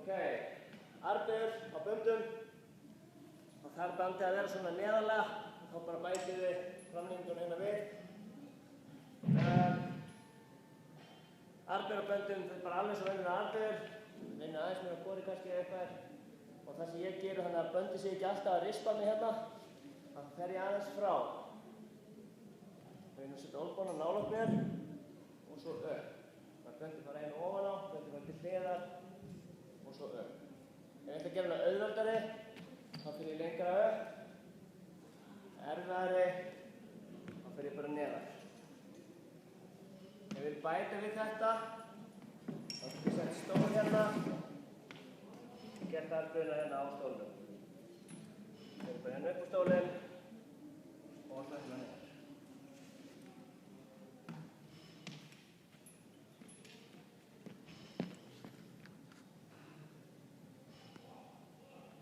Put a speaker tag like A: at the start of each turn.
A: Ok, armböður á böndum og þar bandið að vera svona neðarlega og þá bara bætið við framlengdun hérna við. Armböður á böndum, þetta er bara alveg svo venjulega armböður. Vinna aðeins með kori kannski eða eitthvað og það sem ég gerir þannig að böndið sé ekki alltaf að rispa mig hérna, þá fer ég aðeins frá. Reyna að setja olnbóna nálægt mér og svo upp. Böndið fara einu ofan á, böndið fara til hliðar og svo upp. Ef ég ætla að gera hana auðveldari, þá fyrir ég lengra upp. Erfiðari, þá fyrir ég bara neðar. Ef ég vil bæta við þetta, þá fyrir ég sett stól hérna og gert armböðuna hérna á stólnum. Fyrir bara hérna upp á stólinn og svo hérna niður.